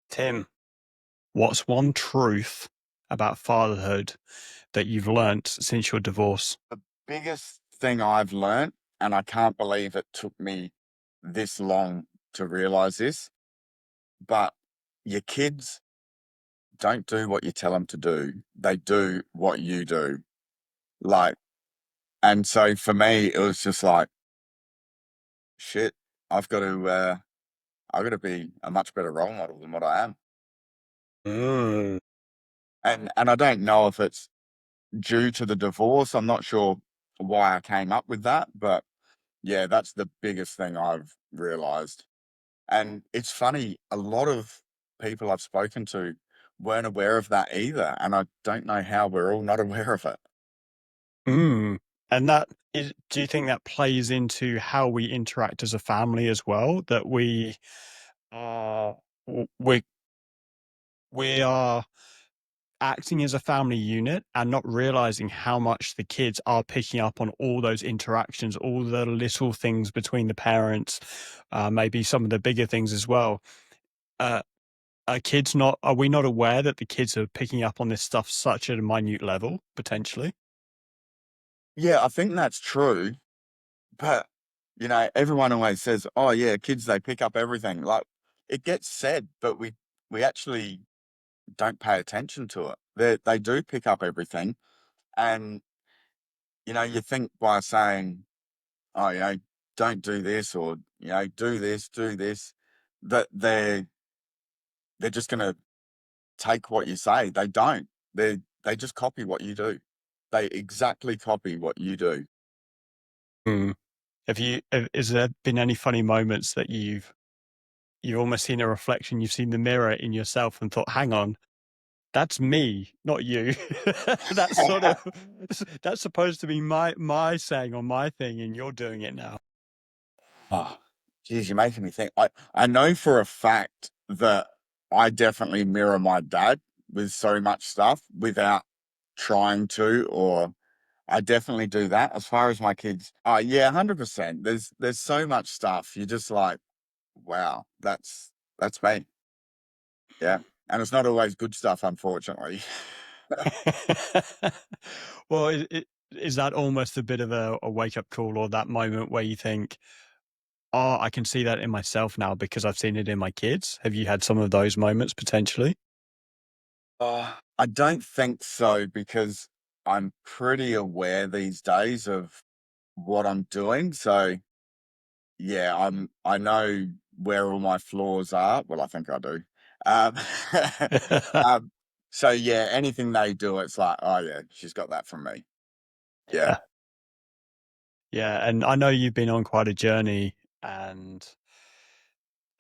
Tim, what's one truth about fatherhood that you've learnt since your divorce? The biggest thing I've learnt, and I can't believe it took me this long to realize this, but your kids don't do what you tell them to do. They do what you do. Like, and so for me, it was just like, shit, I've got to, I've got to be a much better role model than what I am. Mm. And I don't know if it's due to the divorce. I'm not sure why I came up with that, but yeah, that's the biggest thing I've realized. And it's funny, a lot of people I've spoken to weren't aware of that either. And I don't know how we're all not aware of it. Mm. And that is, do you think that plays into how we interact as a family as well? That we are, w- we are acting as a family unit and not realizing how much the kids are picking up on all those interactions, all the little things between the parents, maybe some of the bigger things as well. Uh, are we not aware that the kids are picking up on this stuff such at a minute level, potentially? Yeah, I think that's true. But, everyone always says, oh, yeah, kids, they pick up everything. Like it gets said, but we actually don't pay attention to it. They do pick up everything. And, you think by saying, oh, don't do this or, do this, that they're just going to take what you say. They don't. They just copy what you do. They exactly copy what you do. Mm. Has there been any funny moments that you've almost seen a reflection, you've seen the mirror in yourself and thought, hang on, that's me, not you. That's sort of that's supposed to be my saying or my thing, and you're doing it now. Oh, geez, you're making me think. I know for a fact that I definitely mirror my dad with so much stuff without trying to, or I definitely do that. As far as my kids, oh yeah, 100%. There's so much stuff. You're just like, wow, that's me. Yeah. And it's not always good stuff, unfortunately. Well, is that almost a bit of a wake up call or that moment where you think, oh, I can see that in myself now because I've seen it in my kids? Have you had some of those moments potentially? I don't think so because I'm pretty aware these days of what I'm doing. So yeah, I know where all my flaws are. Well, I think I do. Um, um, so yeah, anything they do, it's like, oh yeah, she's got that from me. Yeah. Yeah. Yeah. And I know you've been on quite a journey and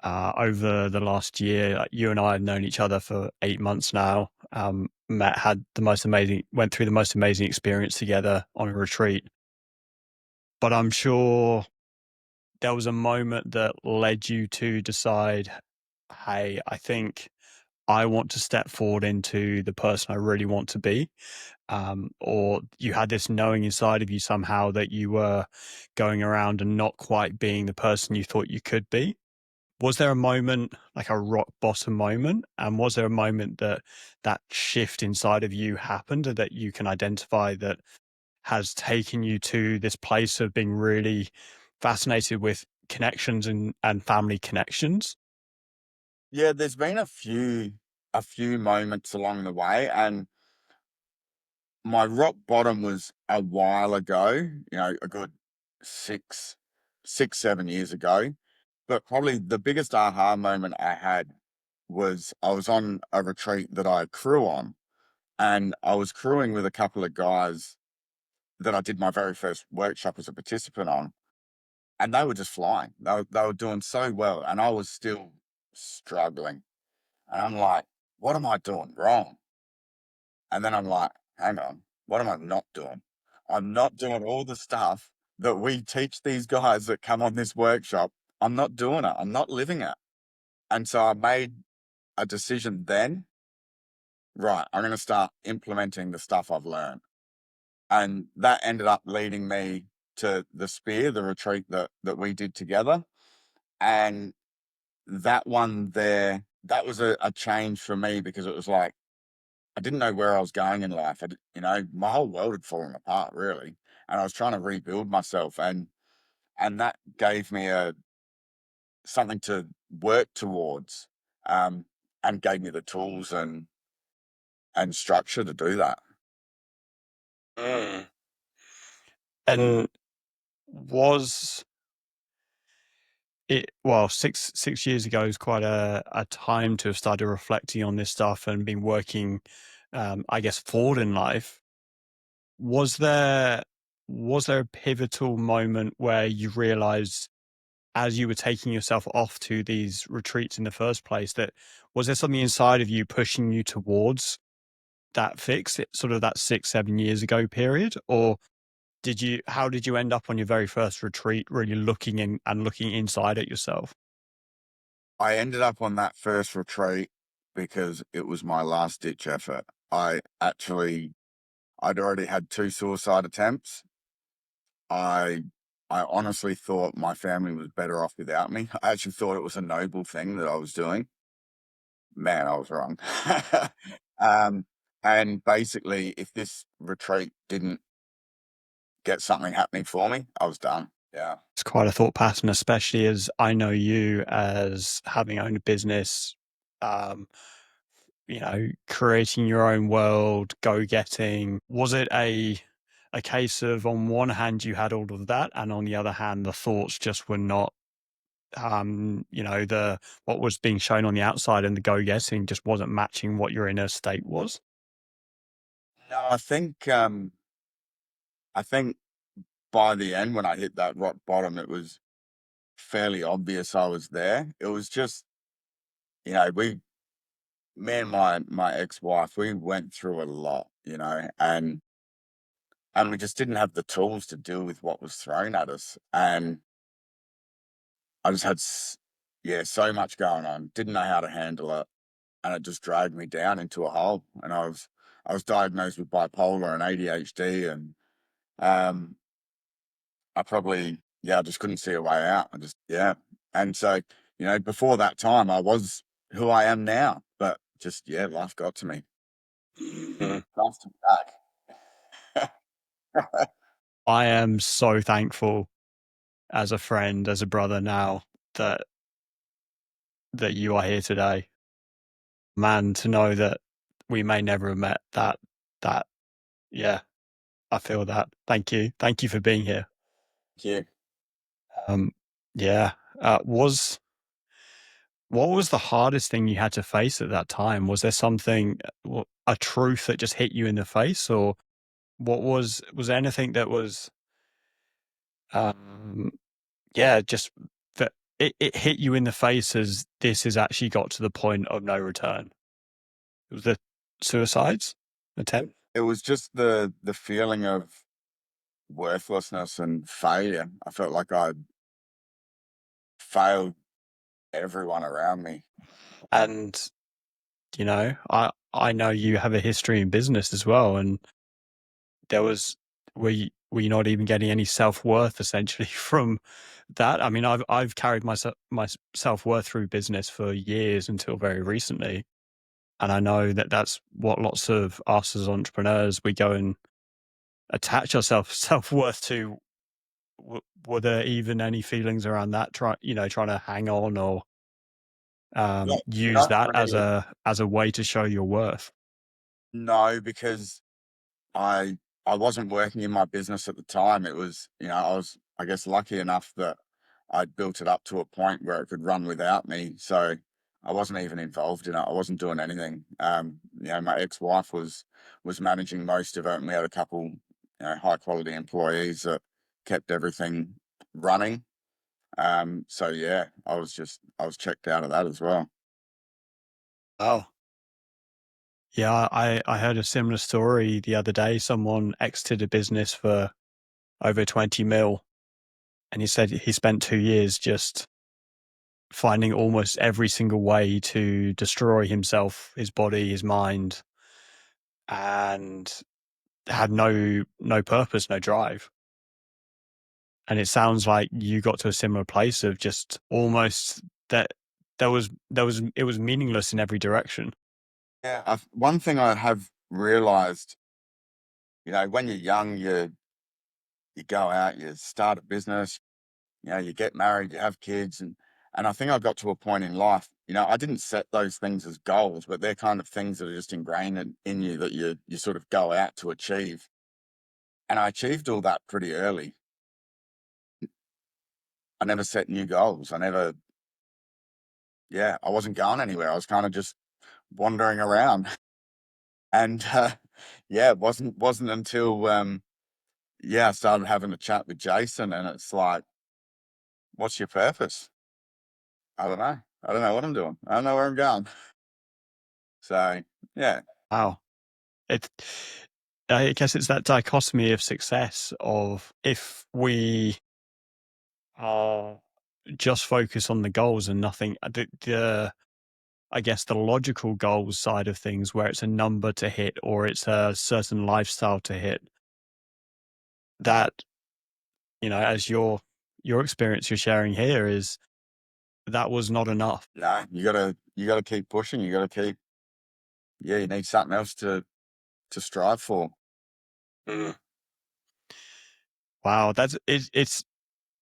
over the last year, like, you and I have known each other for 8 months now. Matt went through the most amazing experience together on a retreat. But I'm sure there was a moment that led you to decide, hey, I think I want to step forward into the person I really want to be. Or you had this knowing inside of you somehow that you were going around and not quite being the person you thought you could be. Was there a moment, like a rock bottom moment? And was there a moment that that shift inside of you happened that you can identify that has taken you to this place of being really fascinated with connections and family connections? Yeah, there's been a few moments along the way, and my rock bottom was a while ago, a good 7 years ago. But probably the biggest aha moment I had was I was on a retreat that I crew on, and I was crewing with a couple of guys that I did my very first workshop as a participant on, and they were just flying. They were doing so well, and I was still struggling. And I'm like, what am I doing wrong? And then I'm like, hang on, what am I not doing? I'm not doing all the stuff that we teach these guys that come on this workshop. I'm not doing it. I'm not living it. And so I made a decision then, right, I'm going to start implementing the stuff I've learned. And that ended up leading me to the Spear, the retreat that we did together. And that one there that was a change for me because it was like I didn't know where I was going in life. My whole world had fallen apart really, and I was trying to rebuild myself, and that gave me a something to work towards, um, and gave me the tools and structure to do that. Mm. And was it well, 6 years ago is quite a time to have started reflecting on this stuff and been working, I guess, forward in life. Was there was there a pivotal moment where you realized as you were taking yourself off to these retreats in the first place that was there something inside of you pushing you towards that fix, sort of that 6, 7 years ago period? Or did you how did you end up on your very first retreat really looking in and looking inside at yourself? I ended up on that first retreat because it was my last ditch effort. I'd already had 2 suicide attempts. I I honestly thought my family was better off without me. I actually thought it was a noble thing that I was doing. Man, I was wrong. Um, and basically, if this retreat didn't get something happening for me, I was done. Yeah. It's quite a thought pattern, especially as I know you as having owned a business, um, creating your own world, go getting. Was it a case of on one hand you had all of that, and on the other hand the thoughts just were not, the what was being shown on the outside and the go getting just wasn't matching what your inner state was? No, I think by the end when I hit that rock bottom, it was fairly obvious I was there. It was just, we me and my ex-wife, we went through a lot, and we just didn't have the tools to deal with what was thrown at us. And I just had yeah, so much going on. Didn't know how to handle it. And it just dragged me down into a hole. And I was diagnosed with bipolar and ADHD, and um I probably, yeah, I just couldn't see a way out. I just, yeah. And so, before that time I was who I am now. But just, yeah, life got to me. Mhm. Nice to be back. I am so thankful as a friend, as a brother now that you are here today. Man, to know that we may never have met, that yeah, I feel that. Thank you. Thank you for being here. Yeah. Um, yeah. Was what was the hardest thing you had to face at that time? Was there something, a truth that just hit you in the face, or was there anything that was, um, yeah, just that it hit you in the face as this has actually got to the point of no return? It was the suicides attempt? It was just the feeling of worthlessness and failure. I felt like I'd failed everyone around me. And, I know you have a history in business as well, and there was were you not even getting any self-worth essentially from that? I mean, I've carried my self-worth through business for years until very recently, and I know that that's what lots of us as entrepreneurs, we go and attach our self-worth to. Were there even any feelings around that, trying to hang on or, Not, use not that as really. a way to show your worth? No, because I I wasn't working in my business at the time. It was, I was, I guess, lucky enough that I'd built it up to a point where it could run without me. So I wasn't even involved in it. I wasn't doing anything. My ex-wife was managing most of it, and we had a couple, high quality employees that kept everything running. So yeah, I was checked out of that as well. Oh. Yeah, I heard a similar story the other day. Someone exited a business for over 20 mil, and he said he spent 2 years just finding almost every single way to destroy himself, his body, his mind, and had no purpose, no drive. And it sounds like you got to a similar place of just almost that it was meaningless in every direction. Yeah. One thing I have realized, when you're young, you go out, you start a business, you get married, you have kids, and I think I got to a point in life, I didn't set those things as goals, but they're kind of things that are just ingrained in you that you sort of go out to achieve. And I achieved all that pretty early. I never set new goals. I wasn't going anywhere. I was kind of just wandering around. And yeah, it wasn't until I started having a chat with Jason, and it's like, what's your purpose? I don't know. I don't know what I'm doing. I don't know where I'm going. So yeah, Wow. It I guess it's that dichotomy of success of if we are just focus on the goals and nothing the I guess the logical goals side of things where it's a number to hit or it's a certain lifestyle to hit, that, as your experience you're sharing here is that was not enough. no, you gotta keep pushing. You gotta keep. Yeah, you need something else to strive for. Mm. Wow,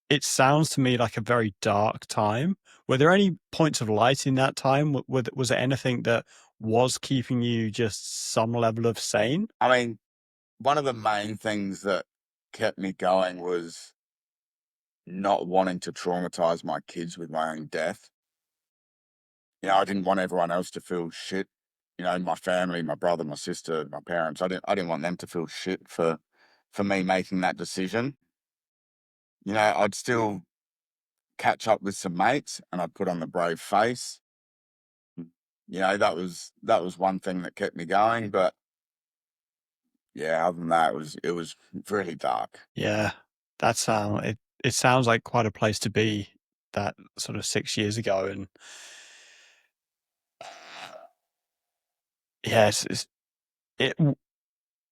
it sounds to me like a very dark time. Were there any points of light in that time? Was there anything that was keeping you just some level of sane? I mean, one of the main things that kept me going was not wanting to traumatize my kids with my own death. I didn't want everyone else to feel shit. My family, my brother, my sister, my parents. I didn't want them to feel shit for me making that decision. I'd still catch up with some mates and I'd put on the brave face. That was one thing that kept me going. But yeah, other than that, it was really dark. Yeah, it sounds like quite a place to be that sort of 6 years ago, and yes, it.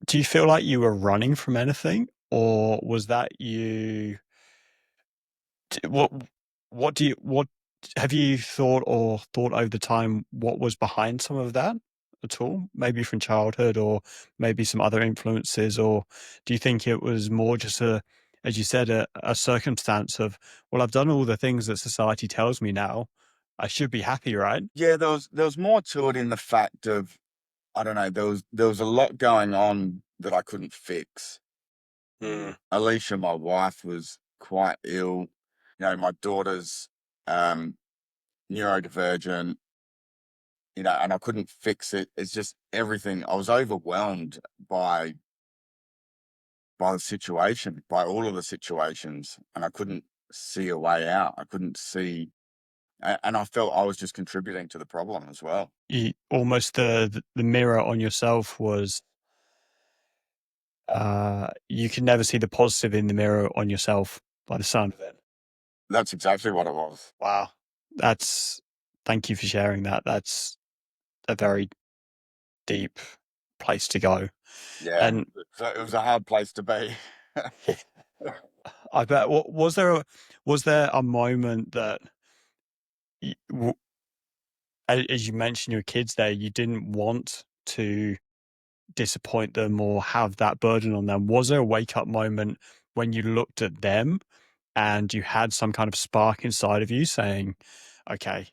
Do you feel like you were running from anything, or was that you? D what have you thought over the time what was behind some of that at all? Maybe from childhood or maybe some other influences, or do you think it was more just as you said, a circumstance of, "Well, I've done all the things that society tells me now. I should be happy, right?" Yeah, there was more to it in the fact of, I don't know, there was a lot going on that I couldn't fix. Mm. Alicia, my wife, was quite ill. My daughter's um, neurodivergent. And I couldn't fix it. It's just everything. I was overwhelmed by the situation, by all of the situations, and I couldn't see a way out. I couldn't see, and I felt I was just contributing to the problem as well. Almost the mirror on yourself was, you can never see the positive in the mirror on yourself by the sound of it. That's exactly what it was. Wow. That's Thank you for sharing that. That's a very deep place to go. Yeah, And so it was a hard place to be. I bet, was there a moment that y w as you mentioned your kids there, you didn't want to disappoint them or have that burden on them? Was there a wake up moment when you looked at them and you had some kind of spark inside of you saying, "Okay,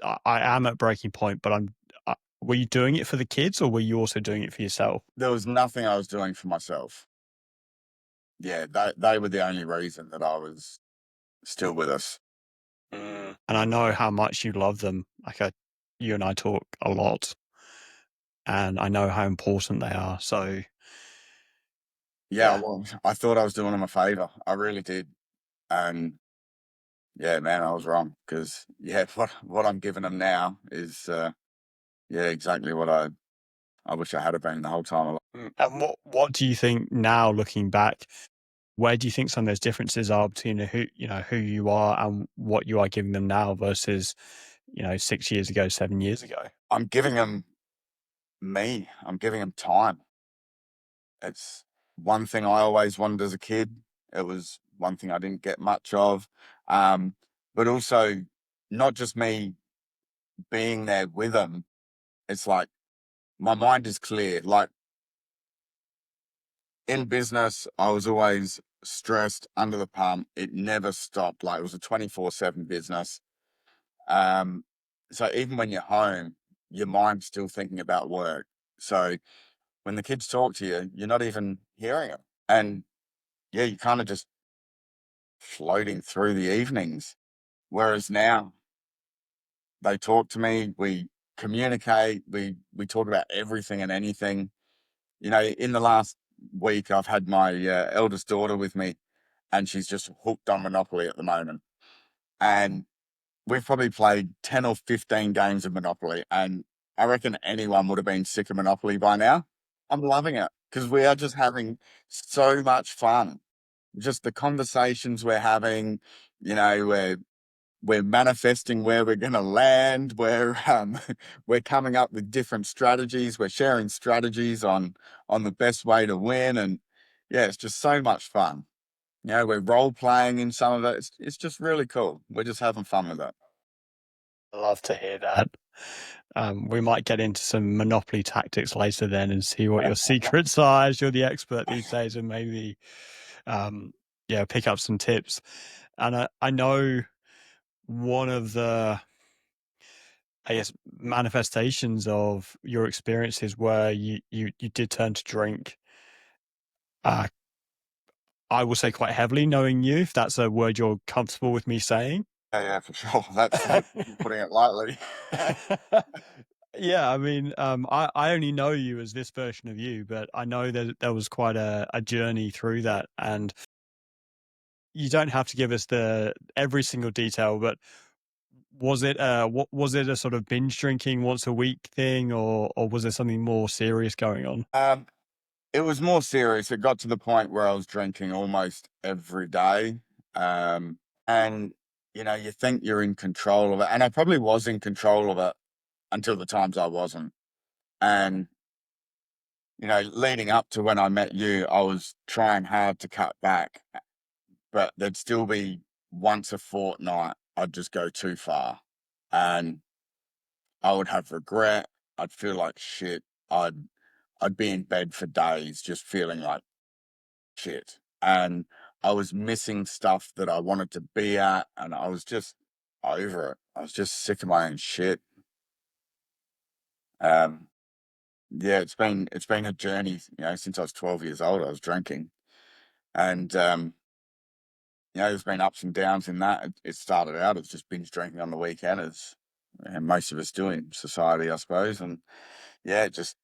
I am at breaking point, but were you doing it for the kids or were you also doing it for yourself?" There was nothing I was doing for myself. Yeah, they were the only reason that I was still with us. And I know how much you love them. You and I talk a lot, and I know how important they are. So Yeah, yeah, well, I thought I was doing them a favor. I really did. And yeah, man, I was wrong because yeah, what I'm giving them now is yeah, exactly what I wish I had have been the whole time. And what do you think now, looking back? Where do you think some of those differences are between who you are and what you are giving them now versus 6 years ago, 7 years ago? I'm giving them me. I'm giving them time. It's one thing I always wanted as a kid. It was one thing I didn't get much of. Um, but also not just me being there with them, it's like my mind is clear. Like in business, I was always stressed, under the pump. It never stopped. Like it was a 24/7 business. Um, so even when you're home, your mind's still thinking about work. So when the kids talk to you, you're not even hearing them. And yeah, you're kind of just floating through the evenings. Whereas now they talk to me, we communicate, we talk about everything and anything. You know, in the last week, I've had my eldest daughter with me, and she's just hooked on Monopoly at the moment. And we've probably played 10 or 15 games of Monopoly, and I reckon anyone would have been sick of Monopoly by now. I'm loving it because we are just having so much fun. Just the conversations we're having, you know, we're manifesting where we're going to land. We're coming up with different strategies. We're sharing strategies on the best way to win, and yeah, it's just so much fun. You know, we're role playing in some of it. It's just really cool. We're just having fun with it. I love to hear that. We might get into some Monopoly tactics later then and see what your secrets are as you're the expert these days, and maybe, um, yeah, pick up some tips. And I know one of the, I guess, manifestations of your experiences where you did turn to drink, uh, I will say quite heavily, knowing you, if that's a word you're comfortable with me saying. Yeah, yeah, for sure. That's putting it lightly. Yeah, I mean, I only know you as this version of you, but I know that there was quite a journey through that, and you don't have to give us the every single detail, but what was it a sort of binge drinking once a week thing, or was there something more serious going on? um, it was more serious. It got to the point where I was drinking almost every day. And you know, you think you're in control of it. And I probably was in control of it until the times I wasn't. And, you know, leading up to when I met you, I was trying hard to cut back, but there'd still be once a fortnight, I'd just go too far. And I would have regret. I'd feel like shit. I'd be in bed for days just feeling like shit. And I was missing stuff that I wanted to be at, and I was just over it. I was just sick of my own shit. Um, yeah, it's been a journey. You know, since I was 12 years old, I was drinking, and you know, there's been ups and downs in that. It started out as just binge drinking on the weekend, as and most of us do in society, I suppose. And yeah, just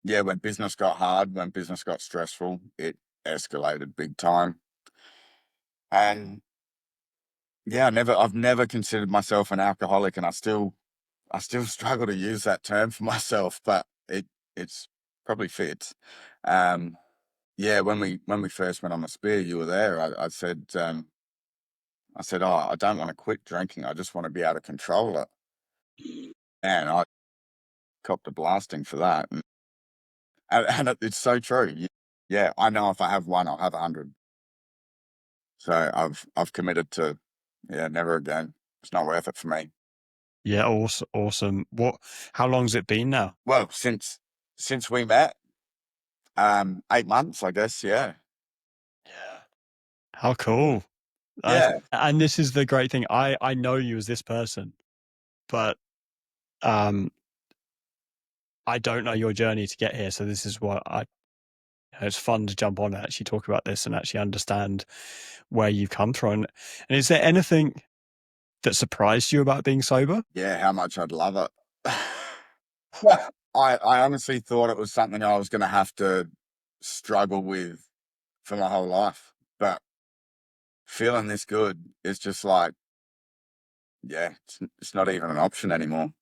yeah, when business got hard, when business got stressful, it escalated big time. And yeah, I've never considered myself an alcoholic, and I still struggle to use that term for myself, but it's probably fits. Um, yeah, when we first went on the spear, you were there. I said, oh, I don't want to quit drinking. I just want to be able to control it. And I copped a blasting for that, and it's so true. Yeah, I know if I have one, I'll have 100. So I've committed to, yeah, never again. It's not worth it for me. Yeah, awesome, awesome. How long's it been now? Well, since we met, 8 months, I guess. Yeah, Yeah. How cool. yeah, And this is the great thing. I know you as this person, but um, I don't know your journey to get here. So this is what it's fun to jump on and actually talk about this and actually understand where you've come from. And is there anything that surprised you about being sober? yeah. How much I'd love it. Well, I honestly thought it was something I was going to have to struggle with for my whole life, but feeling this good is just like, yeah, it's not even an option anymore.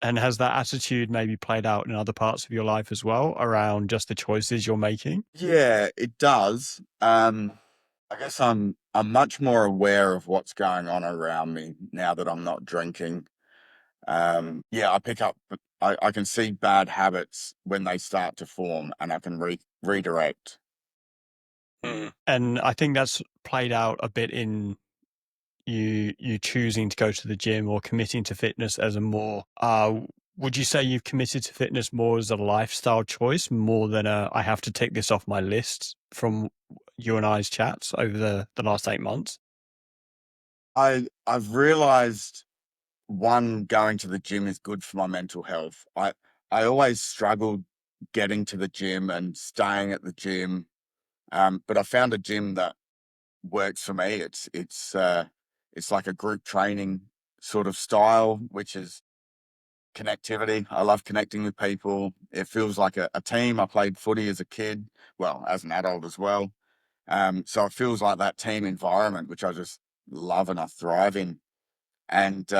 And has that attitude maybe played out in other parts of your life as well around just the choices you're making? Yeah, it does. I guess I'm much more aware of what's going on around me now that I'm not drinking. Yeah, I pick up, I can see bad habits when they start to form, and I can redirect. And I think that's played out a bit in you choosing to go to the gym or committing to fitness as a more would you say you've committed to fitness more as a lifestyle choice more than a I have to take this off my list from you and I's chats over the last 8 months? I've realized one, going to the gym is good for my mental health. I always struggled getting to the gym and staying at the gym. But I found a gym that works for me. It's like a group training sort of style, which is connectivity. I love connecting with people. It feels like a team. I played footy as a kid, well, as an adult as well. So it feels like that team environment, which I just love and I thrive in. And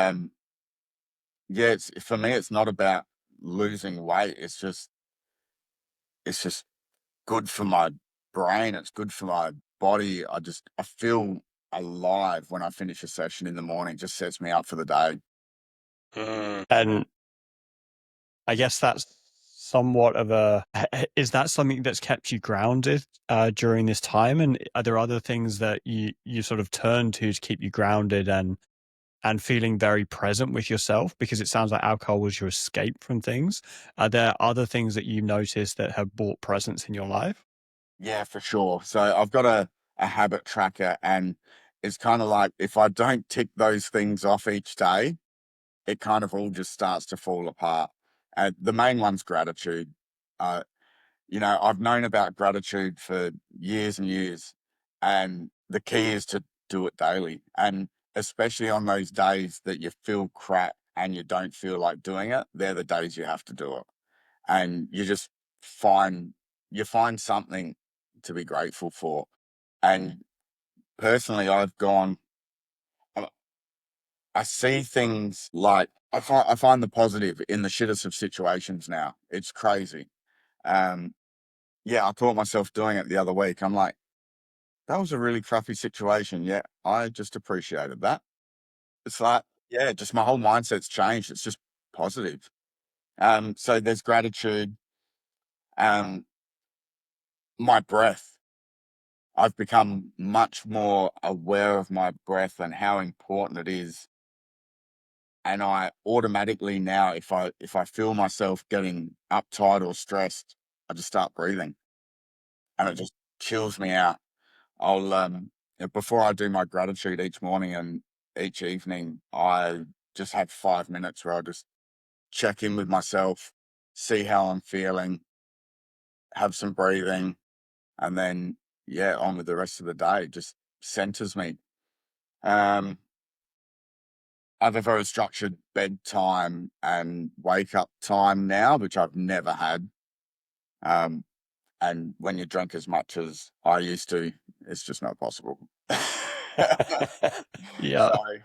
yeah, for me, it's not about losing weight. It's just good for my brain. It's good for my body. I feel alive when I finish a session in the morning. It just sets me up for the day. And I guess that's somewhat of a is that something that's kept you grounded during this time? And are there other things that you sort of turn to keep you grounded and feeling very present with yourself? Because it sounds like alcohol was your escape from things. Are there other things that you notice that have brought presence in your life? Yeah, for sure. So I've got a habit tracker, and it's kind of like if I don't tick those things off each day, it kind of all just starts to fall apart. The main one's gratitude. Uh, I've known about gratitude for years and years, and the key is to do it daily. And especially on those days that you feel crap and you don't feel like doing it, they're the days you have to do it. And find you find something to be grateful for. And personally, I I see things like I find the positive in the shittest of situations now. It's crazy. Um, yeah, I caught myself doing it the other week. I'm like, that was a really crappy situation. Yeah, I just appreciated that. It's like, yeah, just my whole mindset's changed. It's just positive. So there's gratitude. Um, my breath. I've become much more aware of my breath and how important it is. And I automatically now, if I feel myself getting uptight or stressed, I just start breathing, and it just chills me out. I'll before I do my gratitude each morning and each evening, I just have 5 minutes where I just check in with myself, see how I'm feeling, have some breathing, and then yeah, on with the rest of the day. It just centers me. Um, I have a very structured bedtime and wake up time now, which I've never had. Um, and when you drink as much as I used to, it's just not possible. Yeah, So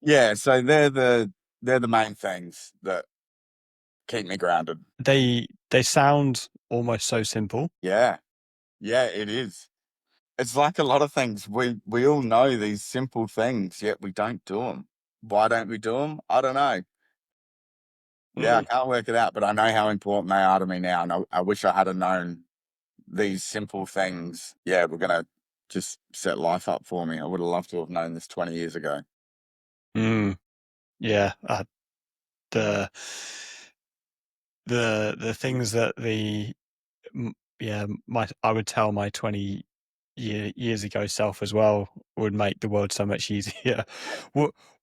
yeah, so they're the main things that keep me grounded. they sound almost so simple. Yeah, yeah, it is. It's like a lot of things. We all know these simple things, yet we don't do them. Why don't we do them? I don't know. Yeah, I Mm, can't work it out, but I know how important they are to me now, and I wish I had have known these simple things. Yeah, we're gonna just set life up for me. I would have loved to have known this 20 years ago. mm, yeah, the the things that yeah, my I would tell my 20 years ago self as well would make the world so much easier.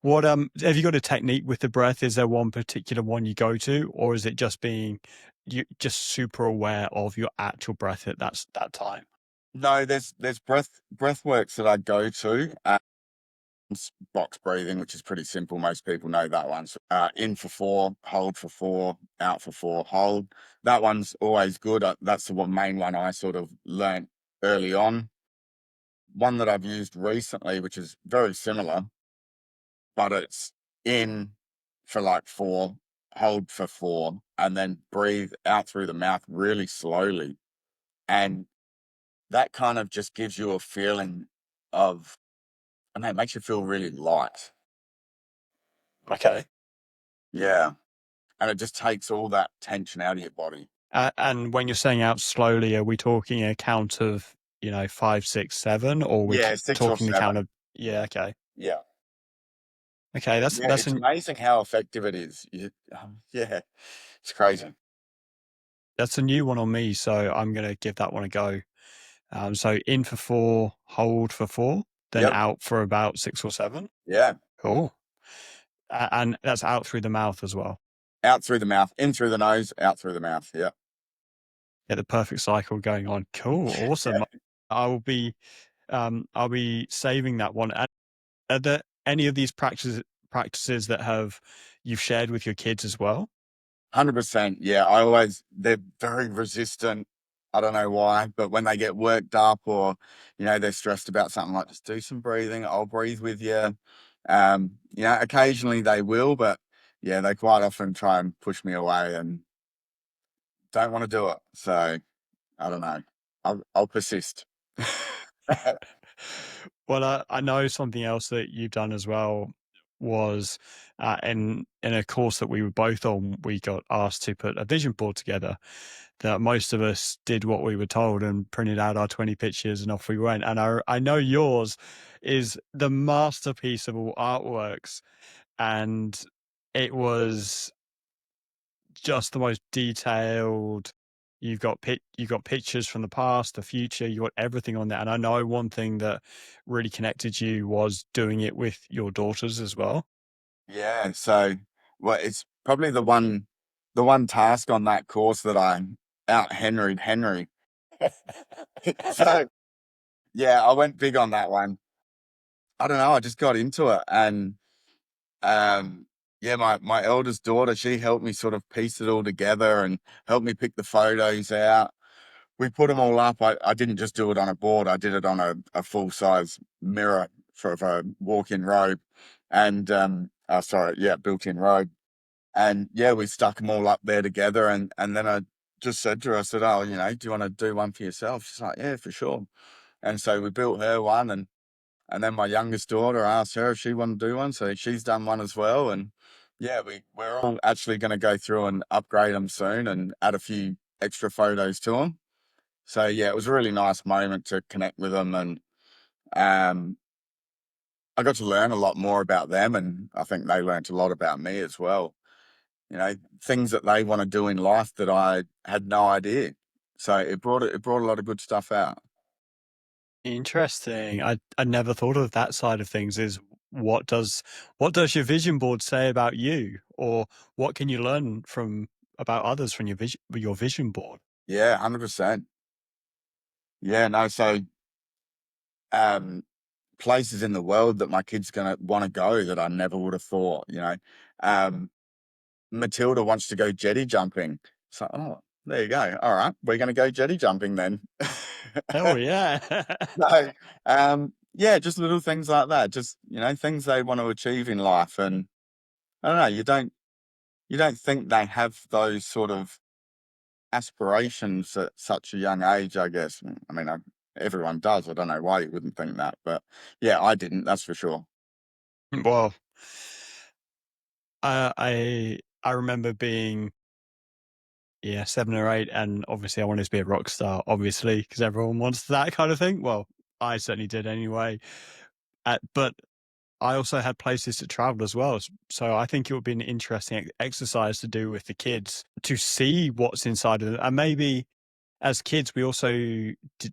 What have you got a technique with the breath? Is there one particular one you go to, or is it just being you just super aware of your actual breath at that time? No, there's breath works that I go to. Box breathing, which is pretty simple. Most people know that one. So, in for 4, hold for 4, out for 4, hold. That one's always good. That's the main one I sort of learnt early on. One that I've used recently, which is very similar, but it's in for like 4, hold for 4, and then breathe out through the mouth really slowly. And that kind of just gives you a feeling of, and it makes you feel really light. Okay. Yeah. And it just takes all that tension out of your body. And when you're saying out slowly, are we talking a count of 5, 6, 7, or Yeah, 6 or talking the count 7. of yeah, okay. Yeah. Okay, Yeah, that's it's an amazing how effective it is. Yeah, it's crazy. that's a new one on me, so I'm gonna give that one a go. So in for 4, hold for 4, then Yep. out for about 6 or 7. Yeah. Cool. And that's out through the mouth as well. Out through the mouth, in through the nose, out through the mouth. Yeah. Get the perfect cycle going on. Cool, awesome. Yeah. I will be I'll be saving that one. And are there any of these practices that have you've shared with your kids as well? 100%. Yeah. They're very resistant. I don't know why, but when they get worked up or, they're stressed about something, like, just do some breathing. I'll breathe with you. Occasionally they will, but yeah, they quite often try and push me away and don't want to do it. So I don't know. I'll persist. Well, I know something else that you've done as well was in a course that we were both on, we got asked to put a vision board together. That most of us did what we were told and printed out our 20 pictures and off we went. And I know yours is the masterpiece of all artworks, and it was just the most detailed. You've got pictures from the past, the future, you got everything on there. And I know one thing that really connected you was doing it with your daughters as well. Yeah. So, well, it's probably the one task on that course that I out Henry. So yeah, I went big on that one. I don't know. I just got into it, and yeah, my eldest daughter, she helped me sort of piece it all together and helped me pick the photos out. We put them all up. I didn't just do it on a board. I did it on a full size mirror for a walk-in robe, and sorry, yeah, built-in robe. And yeah, we stuck them all up there together. And then I just said to her, I said, "Oh, do you want to do one for yourself?" She's like, "Yeah, for sure." And so we built her one, and then my youngest daughter, asked her if she wanted to do one, so she's done one as well. And yeah, we're all actually going to go through and upgrade them soon and add a few extra photos to them. So yeah, it was a really nice moment to connect with them, and um, I got to learn a lot more about them, and I think they learnt a lot about me as well. Things that they want to do in life that I had no idea. So it brought a lot of good stuff out. Interesting. I never thought of that side of things. Is what does what does your vision board say about you, or what can you learn from about others from your vision board? Yeah, 100%. Yeah, no. So um, places in the world that my kid's gonna want to go that I never would have thought. Um, Matilda wants to go jetty jumping. So, oh, there you go. All right, we're going to go jetty jumping then. Oh yeah. So, yeah, just little things like that. Just things they want to achieve in life, and I don't know. You don't think they have those sort of aspirations at such a young age. I guess. I mean, everyone does. I don't know why you wouldn't think that, but yeah, I didn't. That's for sure. Well, I remember being, yeah, 7 or 8, and obviously I wanted to be a rock star, obviously, because everyone wants that kind of thing. Well, I certainly did anyway. But I also had places to travel as well. So I think it would be an interesting exercise to do with the kids to see what's inside of them. And maybe as kids, we also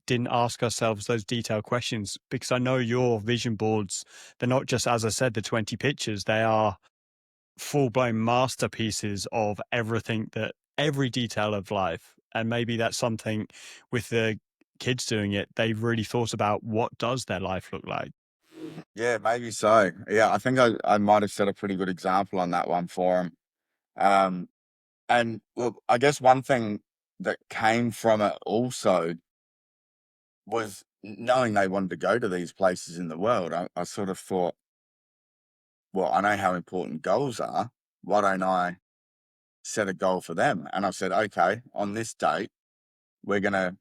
didn't ask ourselves those detailed questions, because I know your vision boards, they're not just, as I said, the 20 pictures, they are full blown masterpieces of everything, that every detail of life. And maybe that's something with the kids doing it, they've really thought about what does their life look like. Yeah, maybe so. Yeah, I think I might have set a pretty good example on that one for him. Um, and well, I guess one thing that came from it also was knowing they wanted to go to these places in the world. I sort of thought, well, I know how important goals are. Why don't I set a goal for them? And I said, okay, on this date, we're going to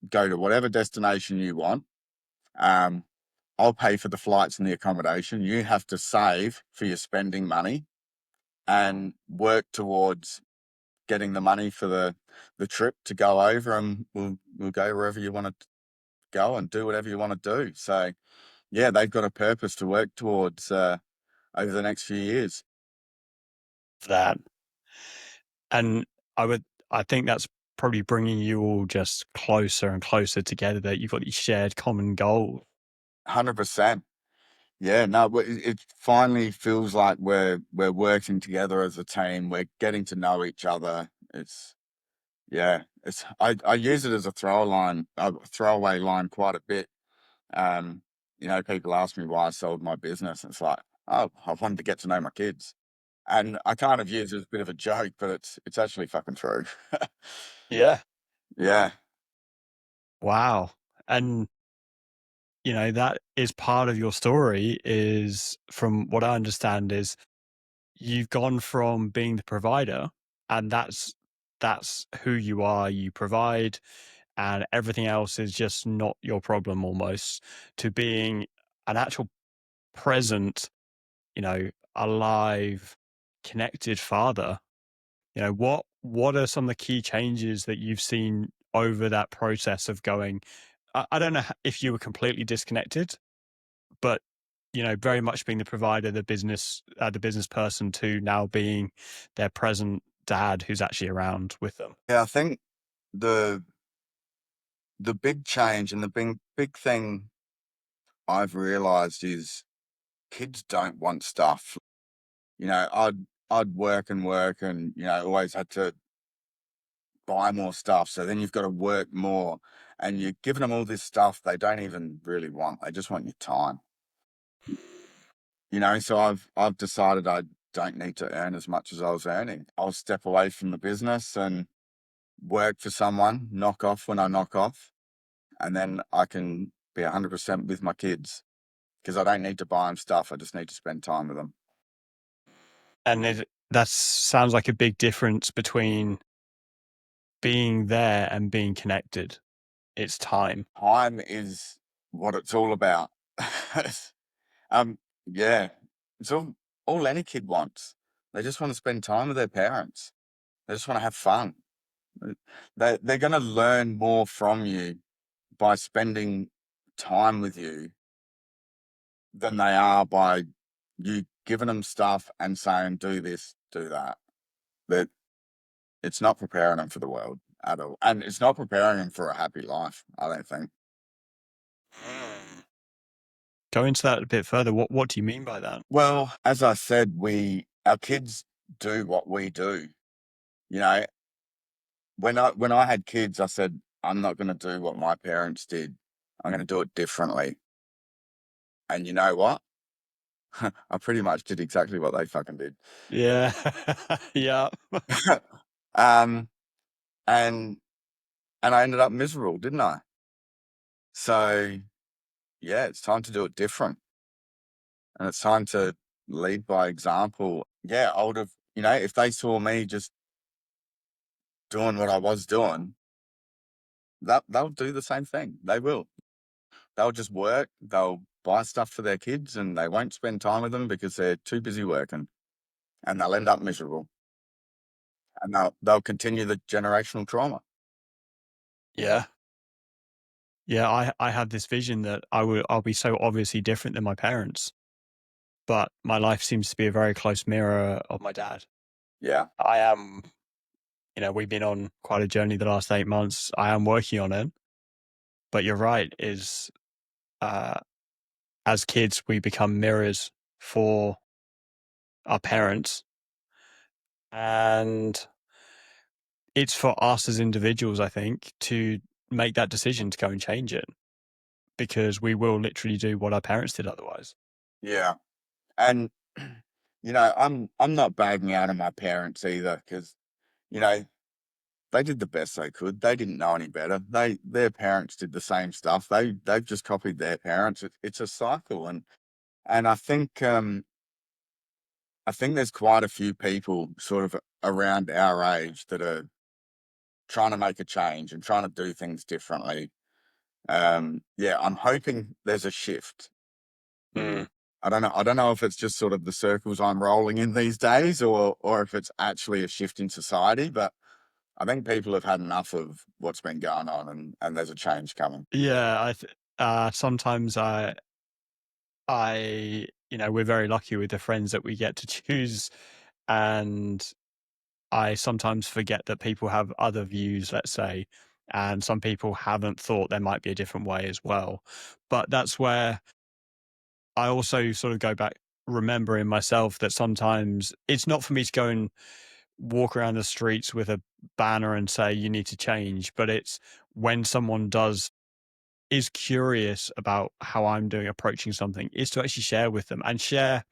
go to whatever destination you want. Um, I'll pay for the flights and the accommodation. You have to save for your spending money and work towards getting the money for the trip to go over, and we'll go wherever you want to go and do whatever you want to do. So yeah, they've got a purpose to work towards over the next few years. That. And I would, I think that's probably bringing you all just closer and closer together, that you've got these shared common goals. 100%. Yeah, no, but it finally feels like we're working together as a team. We're getting to know each other. It's yeah, it's I use it as a throwaway line quite a bit. Um, people ask me why I sold my business. It's like, oh, I wanted to get to know my kids, and I kind of use it as a bit of a joke, but it's actually fucking true. Yeah. Yeah, Wow. And, that is part of your story, is, from what I understand, is you've gone from being the provider, and that's who you are. You provide, and everything else is just not your problem almost, to being an actual present, alive, connected father. What are some of the key changes that you've seen over that process of going? I don't know if you were completely disconnected, but very much being the provider, the business person, to now being their present dad who's actually around with them. yeah. I think the the big change and the big thing I've realized is kids don't want stuff. I'd work and work and, always had to buy more stuff. So then you've got to work more and you're giving them all this stuff they don't even really want. They just want your time. So I've decided I don't need to earn as much as I was earning. I'll step away from the business and work for someone, knock off when I knock off, and then I can be 100% with my kids because I don't need to buy them stuff. I just need to spend time with them. And that sounds like a big difference between being there and being connected. It's time. Time is what it's all about. um, yeah, it's all any kid wants. They just want to spend time with their parents. They just want to have fun. They're going to learn more from you by spending time with you than they are by you giving them stuff and saying, do this, do that. That it's not preparing them for the world at all. And it's not preparing them for a happy life, I don't think. Mm. Go into that a bit further. What do you mean by that? Well, as I said, our kids do what we do. You know, when I had kids, I said, I'm not gonna do what my parents did. I'm gonna do it differently. And you know what? I pretty much did exactly what they fucking did. Yeah. Yeah. um and and I ended up miserable, didn't I? So yeah, it's time to do it different. And it's time to lead by example. Yeah, I would have, if they saw me just doing what I was doing, they'll do the same thing. They will. They'll just work, they'll buy stuff for their kids and they won't spend time with them because they're too busy working and they'll end up miserable and they'll continue the generational trauma. Yeah. Yeah, I had this vision that I'll be so obviously different than my parents, but my life seems to be a very close mirror of my dad. Yeah. I am, we've been on quite a journey the last 8 months. I am working on it, but you're right, is uh, as kids, we become mirrors for our parents. And it's for us as individuals, I think, to make that decision to go and change it, because we will literally do what our parents did otherwise. Yeah. And I'm not bagging out on my parents either because, you know, they did the best they could. They didn't know any better. Their parents did the same stuff. They've just copied their parents. It's a cycle, and I think there's quite a few people sort of around our age that are trying to make a change and trying to do things differently. Yeah, I'm hoping there's a shift. Mm. I don't know if it's just sort of the circles I'm rolling in these days, or if it's actually a shift in society. But I think people have had enough of what's been going on, and there's a change coming. Yeah, sometimes we're very lucky with the friends that we get to choose. And I sometimes forget that people have other views, let's say, and some people haven't thought there might be a different way as well. But that's where I also sort of go back, remembering myself that sometimes it's not for me to go and walk around the streets with a banner and say, you need to change. But it's when someone is curious about how I'm doing approaching something, is to actually share with them and share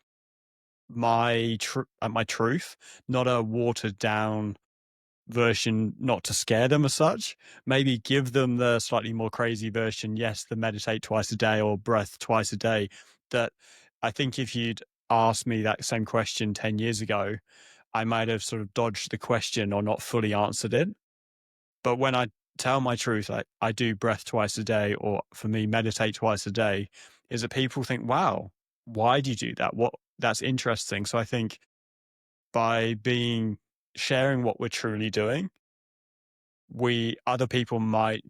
my truth, not a watered down version, not to scare them as such. Maybe give them the slightly more crazy version. Yes, the meditate twice a day or breath twice a day. That I think if you'd asked me that same question 10 years ago, I might have sort of dodged the question or not fully answered it. But when I tell my truth, like I do breath twice a day, or for me, meditate twice a day, is that people think, wow, why do you do that? That's interesting. So I think by sharing what we're truly doing, other people might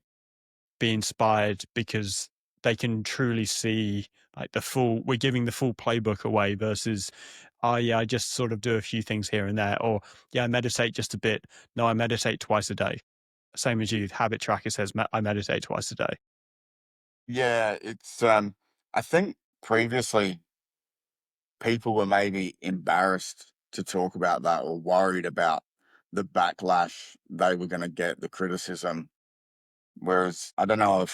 be inspired because they can truly see like we're giving the full playbook away versus, oh yeah, I just sort of do a few things here and there, or yeah, I meditate just a bit. No, I meditate twice a day. Same as you, habit tracker says, I meditate twice a day. Yeah, I think previously people were maybe embarrassed to talk about that or worried about the backlash they were going to get, the criticism. Whereas I don't know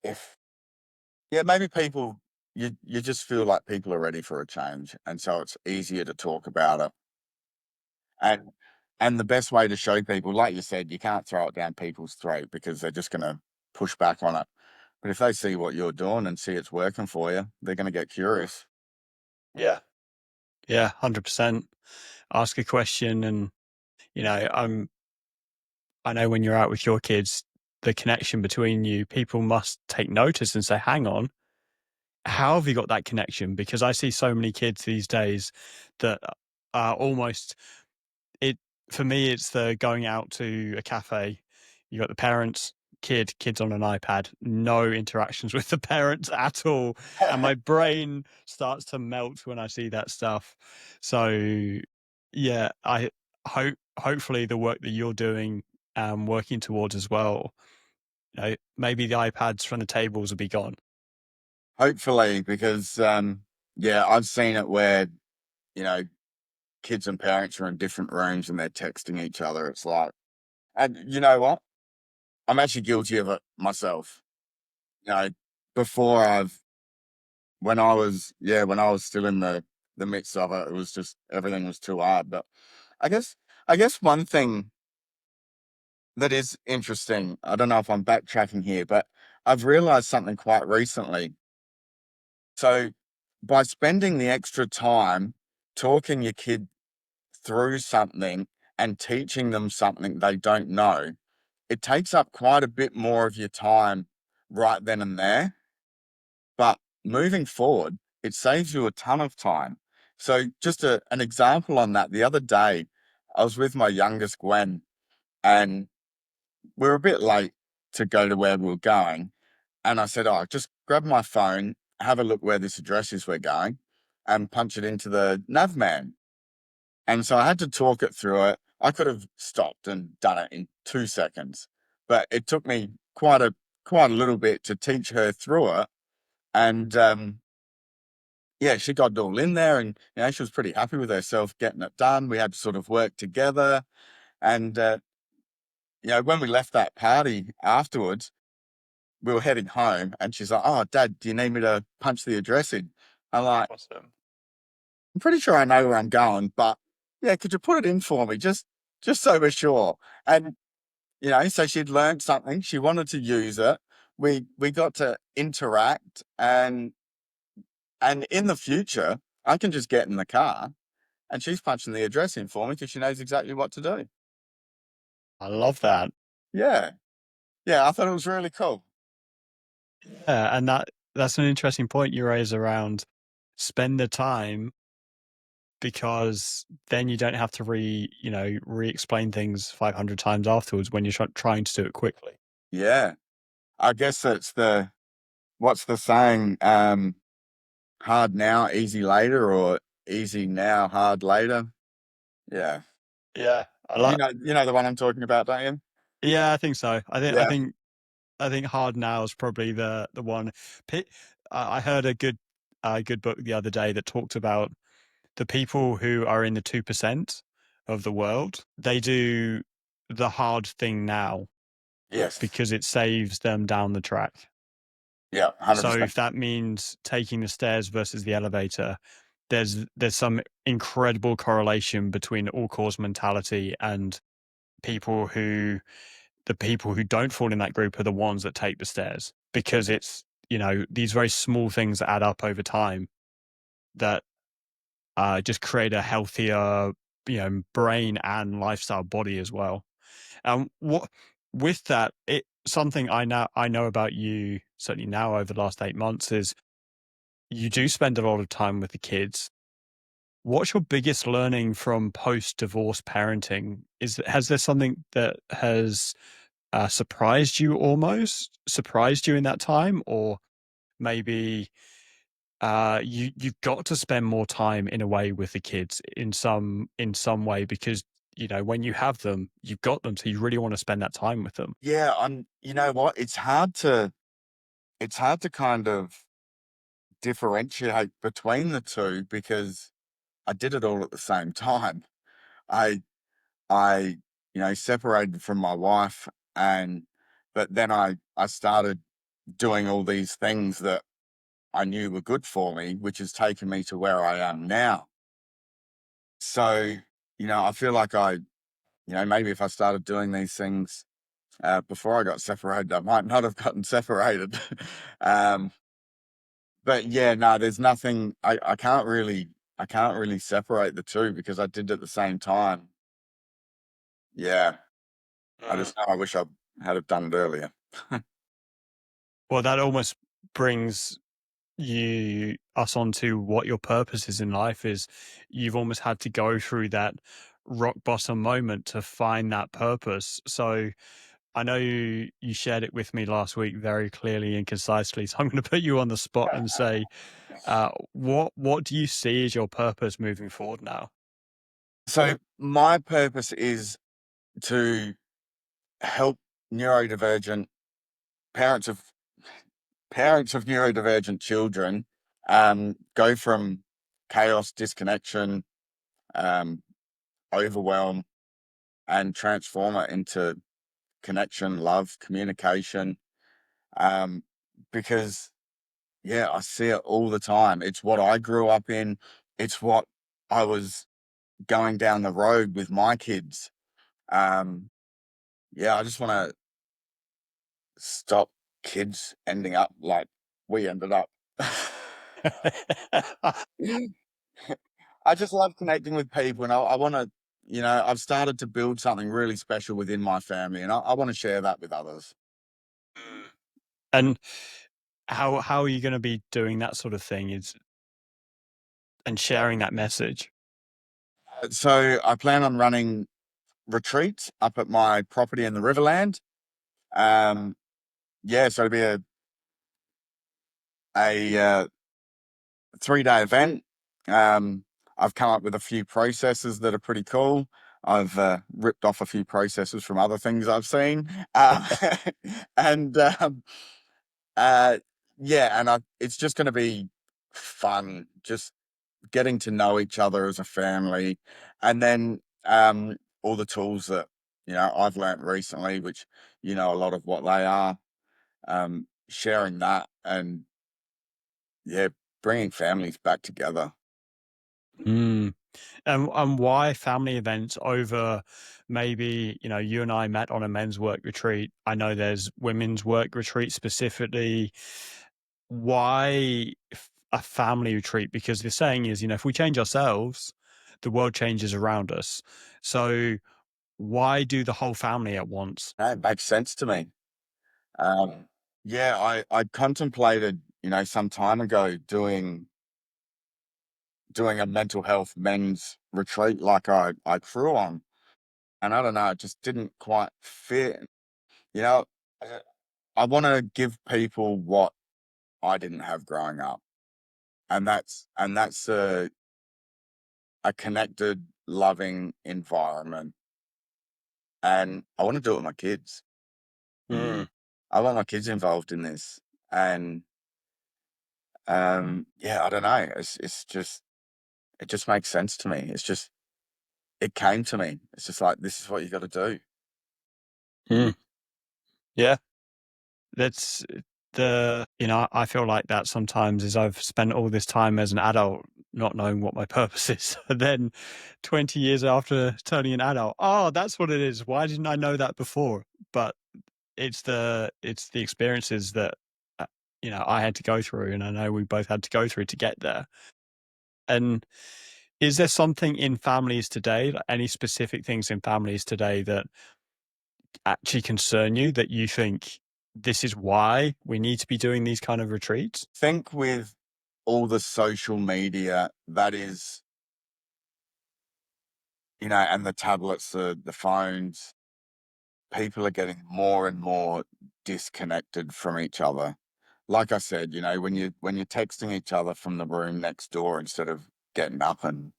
if yeah, maybe you just feel like people are ready for a change, and so it's easier to talk about it. And the best way to show people, like you said, you can't throw it down people's throat because they're just going to push back on it. But if they see what you're doing and see it's working for you, they're going to get curious. Yeah. Yeah, 100%. Ask a question and, you know, I know when you're out with your kids, the connection between you, people must take notice and say, hang on, how have you got that connection? Because I see so many kids these days that are almost it for me, it's the going out to a cafe. You got the parents, kids on an iPad, no interactions with the parents at all. And my brain starts to melt when I see that stuff. So yeah, I hopefully the work that you're doing, working towards as well, maybe the iPads from the tables will be gone. Hopefully, because yeah, I've seen it where you know kids and parents are in different rooms and they're texting each other. It's like, and you know what? I'm actually guilty of it myself. You know, before I've when I was still in the midst of it, it was just everything was too hard. But I guess I guess one thing that is interesting, I don't know if I'm backtracking here, but I've realized something quite recently. So by spending the extra time talking your kid through something and teaching them something they don't know, it takes up quite a bit more of your time right then and there. But moving forward, it saves you a ton of time. So, just an example on that, the other day, I was with my youngest, Gwen, and we were a bit late to go to where we were going. And I said, oh, just grab my phone, have a look where this address is we're going, and punch it into the navman. And so I had to talk it through it. I could have stopped and done it in 2 seconds, but it took me quite a little bit to teach her through it. And yeah, she got it all in there, and she was pretty happy with herself getting it done. We had to sort of work together, and when we left that party afterwards, we were heading home, and she's like, "Oh, Dad, do you need me to punch the address in?" I'm like, Awesome. "I'm pretty sure I know where I'm going, but yeah, could you put it in for me, just so we're sure?" And so she'd learned something. She wanted to use it. We got to interact, and in the future, I can just get in the car and she's punching the address in for me because she knows exactly what to do. I love that. Yeah. Yeah. I thought it was really cool. Yeah, and that's an interesting point you raise around spend the time, because then you don't have to re-explain things 500 times afterwards when you're trying to do it quickly. Yeah. I guess it's what's the saying? hard now, easy later, or easy now, hard later. Yeah. Yeah, I like. You know the one I'm talking about, don't you? Yeah, I think so. Yeah. I think Hard Now is probably the one. Pi- I heard a good book the other day that talked about the people who are in the 2% of the world. They do the hard thing now Yes. because it saves them down the track. Yeah. So 100%. if that means taking the stairs versus the elevator, there's some incredible correlation between all cause mentality and people who the people who don't fall in that group are the ones that take the stairs because it's, you know, these very small things that add up over time that just create a healthier, you know, brain and lifestyle body as well. What with that, it something I know about you certainly now over the last 8 months is you do spend a lot of time with the kids. What's your biggest learning from post-divorce parenting? Has there something that has surprised you in that time, or maybe you've got to spend more time in a way with the kids in some way because you know when you have them, you've got them, so you really want to spend that time with them. Yeah. You know what? It's hard to kind of differentiate between the two because I did it all at the same time. I, I, separated from my wife, and, but then I started doing all these things that I knew were good for me, which has taken me to where I am now. So, I feel like maybe if I started doing these things before I got separated, I might not have gotten separated. um, but yeah, no, there's nothing. I can't really separate the two because I did at the same time. Yeah, I Mm. just know I wish I had have done it earlier. Well, that almost brings you us onto what your purpose is in life is. You've almost had to go through that rock bottom moment to find that purpose. So I know you shared it with me last week very clearly and concisely. So I'm going to put you on the spot and say, what do you see as your purpose moving forward now? So my purpose is to help neurodivergent parents of neurodivergent children go from chaos, disconnection, um, overwhelm, and transform it into connection, love, communication. Um, because yeah, I see it all the time. It's what I grew up in. It's what I was going down the road with my kids. Um, yeah, I just want to stop kids ending up like we ended up. I just love connecting with people, and I want to, I've started to build something really special within my family, and I want to share that with others. And how are you going to be doing that sort of thing is and sharing that message? So I plan on running retreats up at my property in the Riverland. Um, yeah, so it'll be a 3-day event. I've come up with a few processes that are pretty cool. I've ripped off a few processes from other things I've seen, and uh, yeah, and it's just going to be fun, just getting to know each other as a family, and then all the tools that I've learnt recently, which a lot of what they are, sharing that, and yeah, bringing families back together. Mm. And why family events over maybe, you know, you and I met on a men's work retreat. I know there's women's work retreat specifically. Why a family retreat? Because the saying is, you know, if we change ourselves, the world changes around us. So why do the whole family at once? No, it makes sense to me. Um, yeah, I contemplated, some time ago doing a mental health men's retreat like I crew on, and I don't know, it just didn't quite fit. You know, I want to give people what I didn't have growing up. and that's a connected, loving environment, and I want to do it with my kids. Mm, I want my kids involved in this, and yeah, I don't know. It's just it just makes sense to me. It came to me. It's just like this is what you got to do. mm. Yeah, that's I feel like that sometimes is I've spent all this time as an adult not knowing what my purpose is. And then 20 years after turning an adult, oh, that's what it is. Why didn't I know that before? But it's the experiences that uh, I had to go through, and I know we both had to go through to get there. And is there something in families today, like any specific things in families today that actually concern you that you think this is why we need to be doing these kind of retreats? Think with all the social media that is, and the tablets, the phones, people are getting more and more disconnected from each other. Like I said, when you're texting each other from the room next door instead of getting up and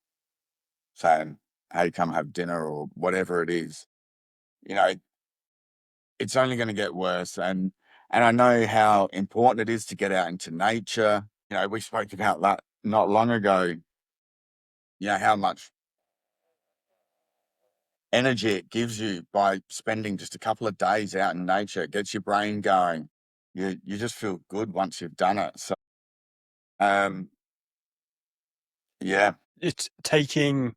saying, "Hey, come have dinner," or whatever it is, you know, it's only going to get worse. And I know how important it is to get out into nature. We spoke about that not long ago. How much energy it gives you by spending just a couple of days out in nature. It gets your brain going. You just feel good once you've done it. So um yeah, It's taking,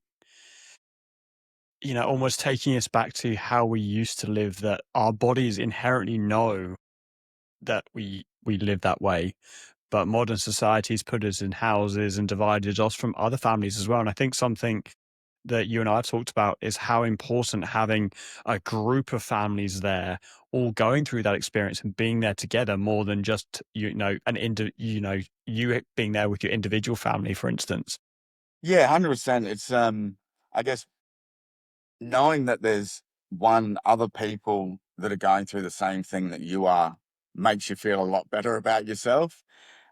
almost taking us back to how we used to live, that our bodies inherently know that we live that way. But modern society's put us in houses and divided us from other families as well. And I think something that you and I have talked about is how important having a group of families there, all going through that experience and being there together, more than just you being there with your individual family, for instance. yeah, 100%. It's I guess knowing that there's other people that are going through the same thing that you are makes you feel a lot better about yourself.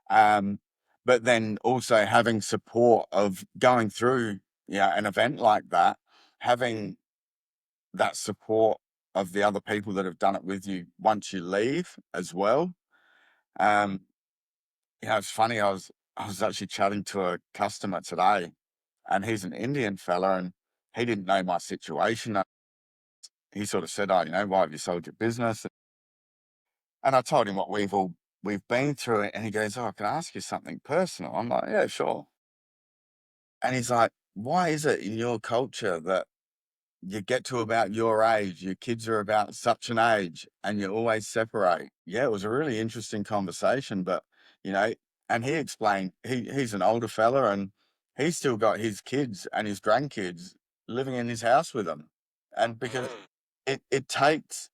Um, but then also having support of going through, an event like that, having that support of the other people that have done it with you once you leave as well. Um, it's funny. I was actually chatting to a customer today, and he's an Indian fella, and he didn't know my situation. He sort of said, "Oh, why have you sold your business?" And I told him what we've been through, and he goes, "Oh, can I ask you something personal?" I'm like, "Yeah, sure." And he's like, "Why is it in your culture that you get to about your age, your kids are about such an age, and you always separate?" Yeah, it was a really interesting conversation, but you know, and he explained he's an older fella, and he's still got his kids and his grandkids living in his house with him, and because it takes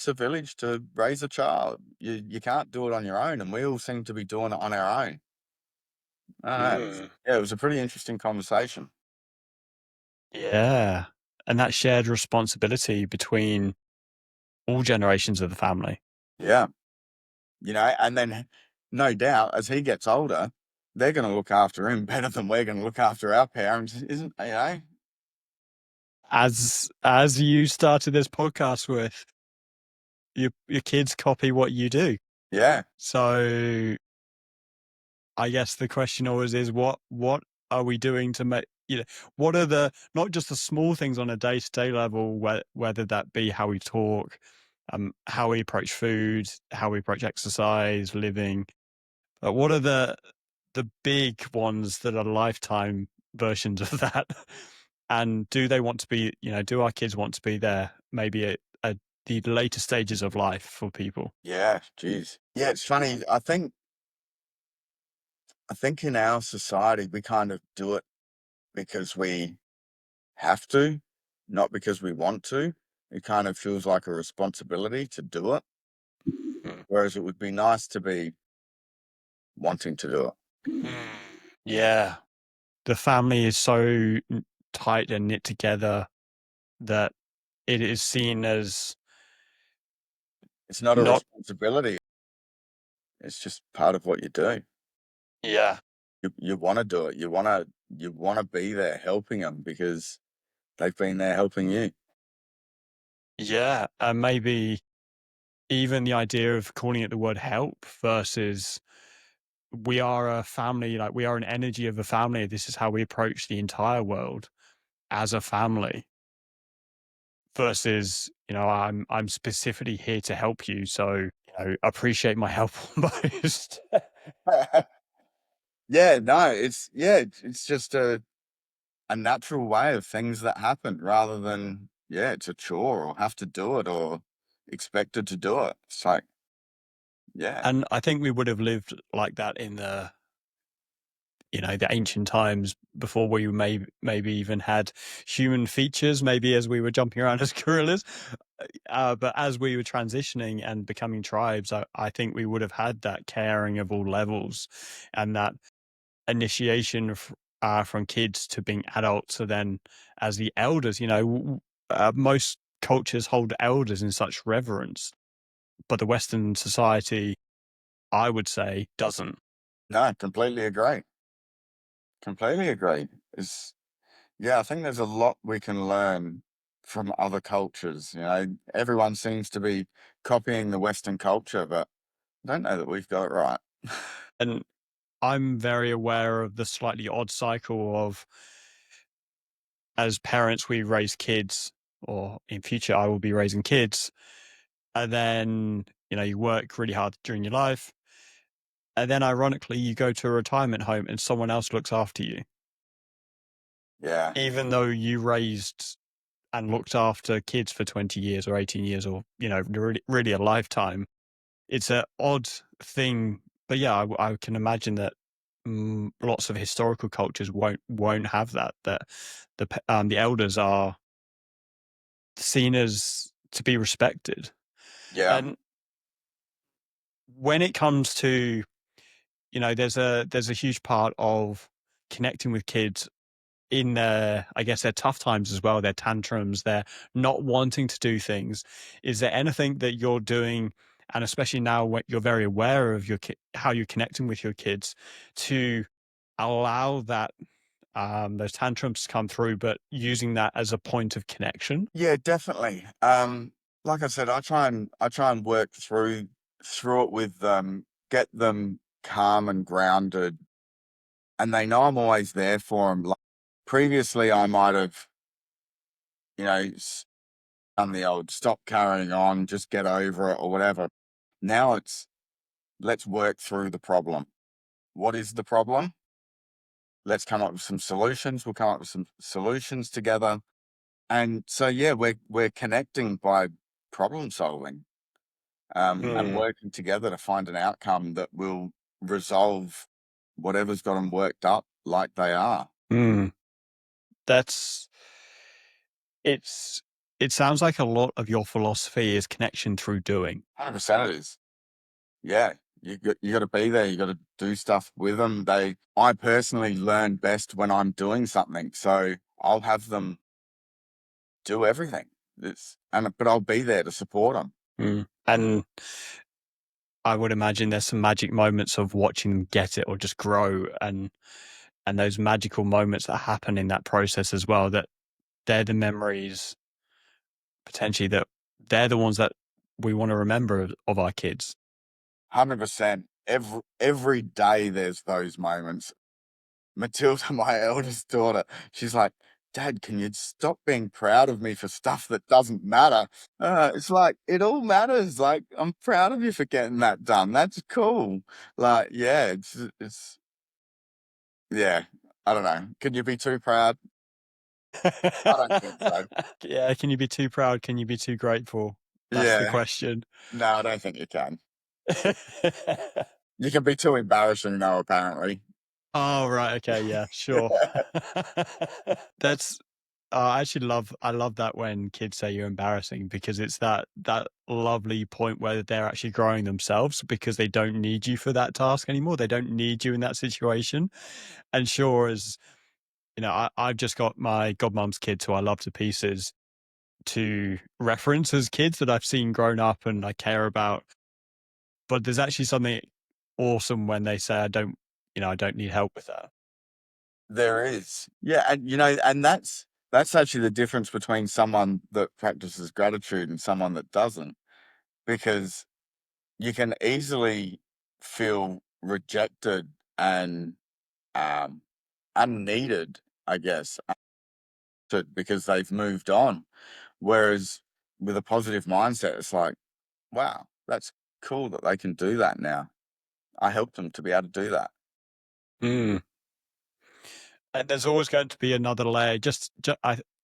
a village to raise a child. You can't do it on your own, and we all seem to be doing it on our own. I don't know. Mm. Yeah, it was a pretty interesting conversation. Yeah. And that shared responsibility between all generations of the family. Yeah. And then no doubt as he gets older, they're going to look after him better than we're going to look after our parents, isn't? As you started this podcast with, your kids copy what you do. Yeah, So I guess the question always is, what are we doing to make, what are the, not just the small things on a day-to-day level, whether that be how we talk, how we approach food, how we approach exercise, living, but what are the big ones that are lifetime versions of that? And do they want to be, do our kids want to be there maybe at the later stages of life for people? yeah, geez. Yeah, it's funny. I think in our society we kind of do it because we have to, not because we want to. It kind of feels like a responsibility to do it, Mm. whereas it would be nice to be wanting to do it. Yeah. The family is so tight and knit together that it is seen as It's not a not, responsibility. It's just part of what you do. yeah. you want to do it. You want to be there helping them because they've been there helping you. Yeah, and maybe even the idea of calling it the word help versus we are a family, like we are an energy of a family. This is how we approach the entire world as a family versus, I'm specifically here to help you. So, appreciate my help almost. Yeah, no, it's just a natural way of things that happen rather than it's a chore or have to do it or expected to do it. It's like, yeah, And I think we would have lived like that in the ancient times before we maybe even had human features, maybe as we were jumping around as gorillas. But as we were transitioning and becoming tribes, I think we would have had that caring of all levels and that initiation from kids to being adults. So then, as the elders, most cultures hold elders in such reverence, but the Western society, I would say, doesn't. no, completely agree. Completely agree. It's Yeah, I think there's a lot we can learn from other cultures. Everyone seems to be copying the Western culture, but I don't know that we've got it right. And I'm very aware of the slightly odd cycle of as parents, we raise kids, or in future, I will be raising kids. And then, you work really hard during your life. And then, ironically, you go to a retirement home and someone else looks after you, Yeah, even though you raised and looked after kids for 20 years or 18 years or, really, really a lifetime. It's an odd thing. But yeah, I can imagine that lots of historical cultures won't have that, that the elders are seen as to be respected. yeah, And when it comes to, there's a huge part of connecting with kids in their, I guess, their tough times as well, their tantrums, their not wanting to do things. Is there anything that you're doing, and especially now when you're very aware of how you're connecting with your kids, to allow that those tantrums to come through, but using that as a point of connection? yeah, definitely. Like I said, I try and work through it with them, get them calm and grounded, and they know I'm always there for them. Like previously, I might have, you know, done the old stop carrying on, just get over it or whatever. Now it's let's work through the problem. What is the problem? Let's come up with some solutions. We'll come up with some solutions together. And so, yeah, we're connecting by problem solving, and Mm, working together to find an outcome that will resolve whatever's got them worked up like they are. mm. That's it's it sounds like a lot of your philosophy is connection through doing. 100% it is. Yeah. You got to be there. You got to do stuff with them. I personally learn best when I'm doing something. So I'll have them do everything. But I'll be there to support them. And I would imagine there's some magic moments of watching them get it or just grow, and those magical moments that happen in that process as well, that they're the memories potentially that they're the ones that we want to remember of our kids. 100%. Every day there's those moments. Matilda, my eldest daughter, she's like, Dad, can you stop being proud of me for stuff that doesn't matter? It's like, it all matters. Like, I'm proud of you for getting that done. That's cool. Like, yeah, yeah, I don't know. Can you be too proud? I don't think so. Yeah, can you be too proud? Can you be too grateful? That's the Yeah, question. no, I don't think you can. You can be too embarrassing, though, apparently. Oh, right. Okay. Yeah, sure. That's I love that when kids say you're embarrassing, because it's that lovely point where they're actually growing themselves because they don't need you for that task anymore. They don't need you in that situation. And sure, as I've just got my godmom's kids who I love to pieces to reference as kids that I've seen grown up and I care about. But there's actually something awesome when they say, I don't. I don't need help with that. There is. Yeah, and and that's actually the difference between someone that practices gratitude and someone that doesn't, because you can easily feel rejected and um unneeded, I guess, because they've moved on. Whereas with a positive mindset, it's like, wow, that's cool that they can do that now. I helped them to be able to do that. Mm. And there's always going to be another layer.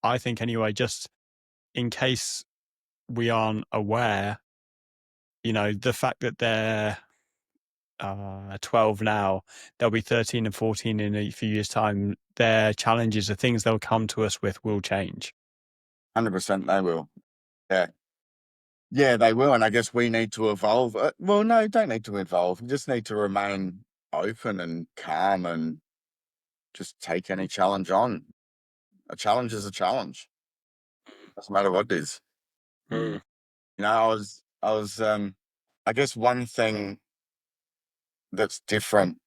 I think anyway, just in case we aren't aware, the fact that they're 12 now, they'll be 13 and 14 in a few years' time. Their challenges, the things they'll come to us with, will change. 100% they will. Yeah. Yeah, they will. And I guess we need to evolve. Well, no, don't need to evolve. You just need to remain open and calm and just take any challenge on. A challenge is a challenge. Doesn't matter what it is. Mm. I guess one thing that's different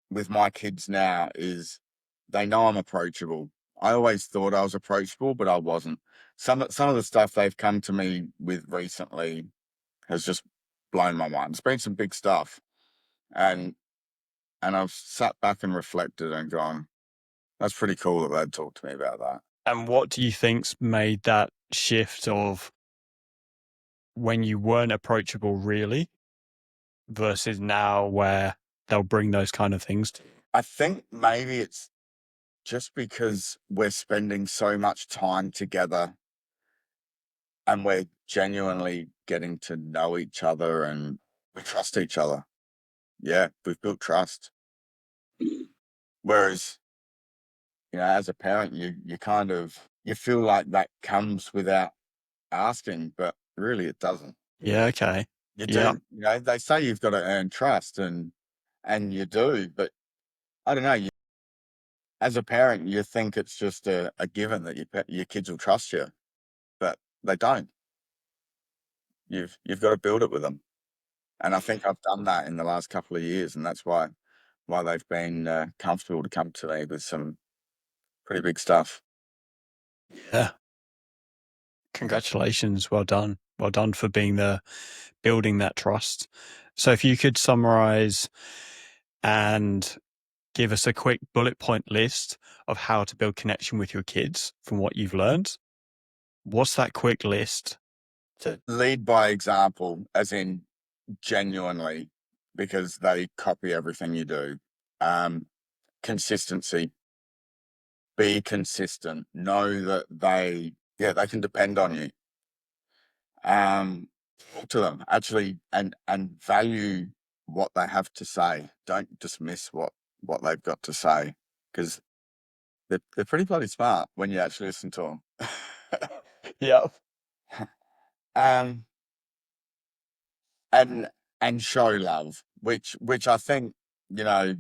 with my kids now is they know I'm approachable. I always thought I was approachable, but I wasn't. Some of the stuff they've come to me with recently has just blown my mind. It's been some big stuff, and I've sat back and reflected and gone, "That's pretty cool that they'd talk to me about that." And what do you think's made that shift of when you weren't approachable really versus now where they'll bring those kind of things to you? I think maybe it's just because we're spending so much time together and we're genuinely getting to know each other and we trust each other. Yeah, we've built trust. Whereas, as a parent, you kind of you feel like that comes without asking, but really it doesn't. Yeah, okay. You Yeah. do. They say you've got to earn trust, and you do, but I don't know. As a parent, you think it's just a given that your kids will trust you, but they don't. You've got to build it with them. And I think I've done that in the last couple of years, and that's why they've been comfortable to come to me with some pretty big stuff. Yeah. Congratulations. Well done. Well done for building that trust. So if you could summarize and give us a quick bullet point list of how to build connection with your kids from what you've learned, what's that quick list? Lead by example, as in genuinely, because they copy everything you do. Consistency, be consistent, know that they can depend on you. Talk to them actually, and value what they have to say. Don't dismiss what they've got to say, because they're pretty bloody smart when you actually listen to them. Yeah. um, and show love, which I think you know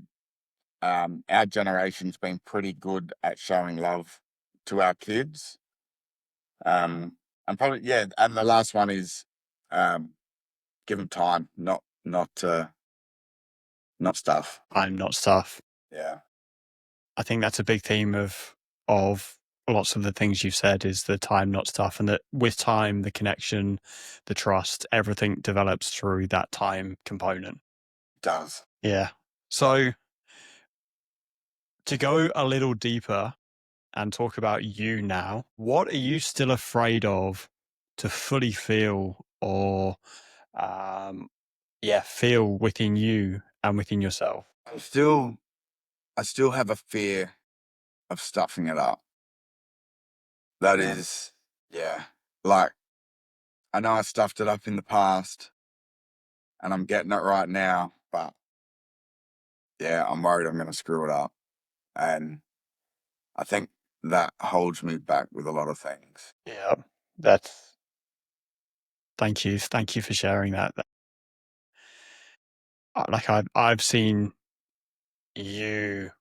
our generation's been pretty good at showing love to our kids. And probably, yeah, and the last one is um, give them time, not stuff. I'm not stuff. Yeah, I think that's a big theme of lots of the things you've said is the time, not stuff, and that with time, the connection, the trust, everything develops through that time component. it does. Yeah. So to go a little deeper and talk about you now, what are you still afraid of to fully feel or, um, yeah, feel within you and within yourself? I still have a fear of stuffing it up. That is, yeah, like I know I stuffed it up in the past, and I'm getting it right now, but yeah, I'm worried I'm going to screw it up, and I think that holds me back with a lot of things. Yeah. That's, thank you. Thank you for sharing that. Like I've seen you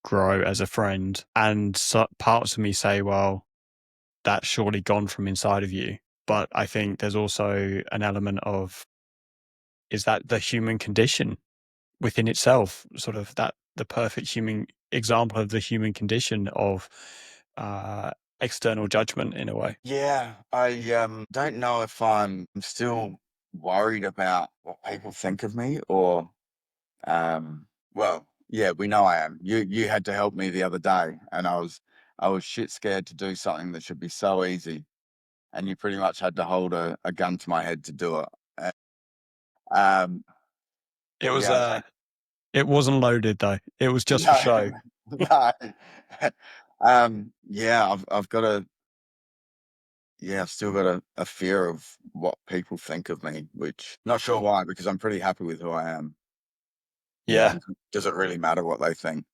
grow as a friend, and so parts of me say, well, that's surely gone from inside of you. But I think there's also an element of, is that the human condition within itself, sort of that the perfect human example of the human condition of uh, external judgment in a way. Yeah, I don't know if I'm still worried about what people think of me or well, yeah, we know I am. You had to help me the other day and I was shit scared to do something that should be so easy and you pretty much had to hold a gun to my head to do it. Um It was yeah, it wasn't loaded though. It was just for no, show. no. Yeah, I've got a yeah, I've still got a fear of what people think of me, which not sure why, because I'm pretty happy with who I am. Yeah, Yeah, does it really matter what they think?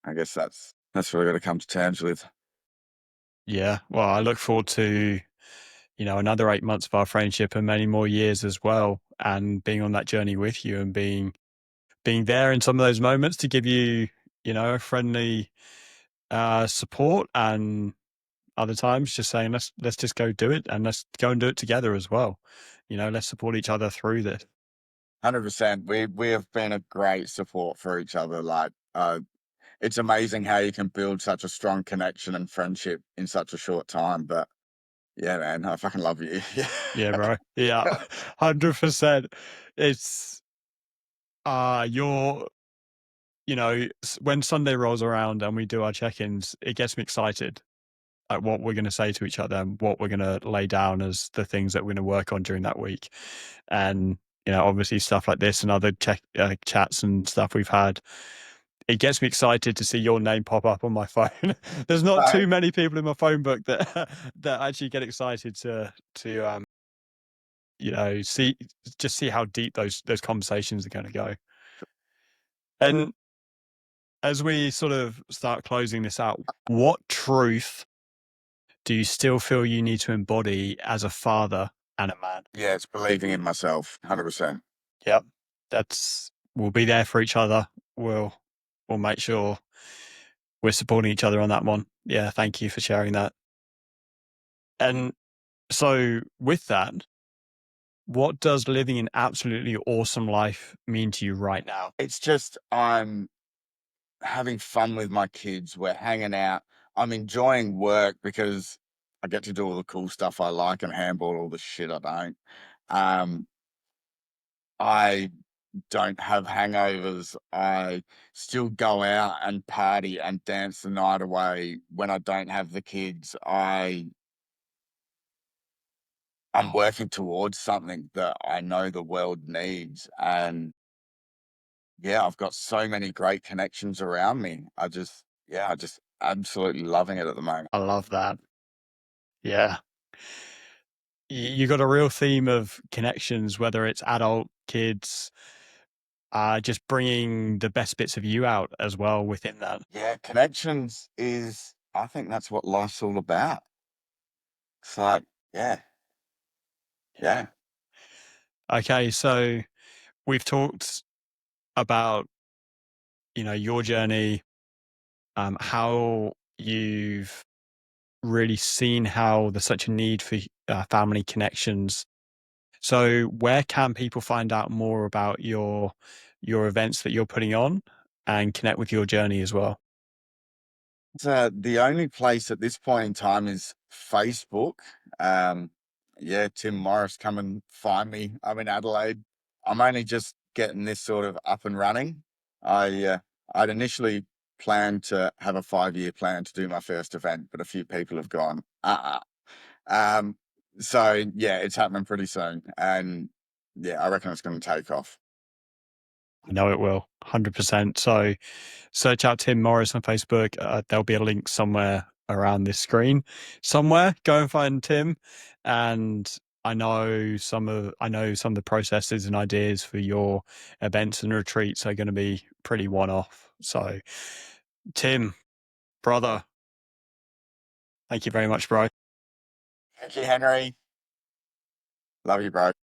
I guess that's what I got to come to terms with. yeah. Well, I look forward to another 8 months of our friendship and many more years as well, and being on that journey with you and being there in some of those moments to give you a friendly support, and other times just saying let's just go do it, and let's go and do it together as well. Let's support each other through this. 100%. We have been a great support for each other. Like, it's amazing how you can build such a strong connection and friendship in such a short time. But yeah, man, I fucking love you. Yeah, bro. Yeah. 100%. It's you're when Sunday rolls around and we do our check-ins, it gets me excited at what we're going to say to each other and what we're going to lay down as the things that we're going to work on during that week. And obviously stuff like this and other chats and stuff we've had, it gets me excited to see your name pop up on my phone. There's not Right. too many people in my phone book that that actually get excited to see just see how deep those conversations are going to go. And as we sort of start closing this out, what truth do you still feel you need to embody as a father and a man? Yeah, it's believing in myself. 100%. Yep. We'll be there for each other. We'll we'll make sure we're supporting each other on that one. Yeah, thank you for sharing that. And so with that, what does living an absolutely awesome life mean to you right now? It's just I'm having fun with my kids. We're hanging out. I'm enjoying work because I get to do all the cool stuff I like and handball all the shit I don't. Um, I don't have hangovers. I still go out and party and dance the night away when I don't have the kids. I'm working towards something that I know the world needs. And yeah, I've got so many great connections around me. I just absolutely loving it at the moment. I love that. Yeah. You got a real theme of connections, whether it's adult, kids, just bringing the best bits of you out as well within that. Yeah, connections is, I think that's what life's all about. It's like, yeah, Yeah. yeah. Okay, so we've talked about, your journey, how you've really seen how there's such a need for family connections. So where can people find out more about your events that you're putting on and connect with your journey as well? So the only place at this point in time is Facebook. Um, yeah, Tim Morris, come and find me. I'm in Adelaide. I'm only just getting this sort of up and running. I'd initially planned to have a 5-year plan to do my first event, but a few people have gone, Um, so yeah, it's happening pretty soon, and yeah, I reckon it's going to take off. I know it will, 100%. So search out Tim Morris on Facebook. There'll be a link somewhere around this screen. Somewhere, go and find Tim. And I know some of the processes and ideas for your events and retreats are going to be pretty one-off. So, Tim, brother, thank you very much, bro. Thank you, Henry. Love you, bro.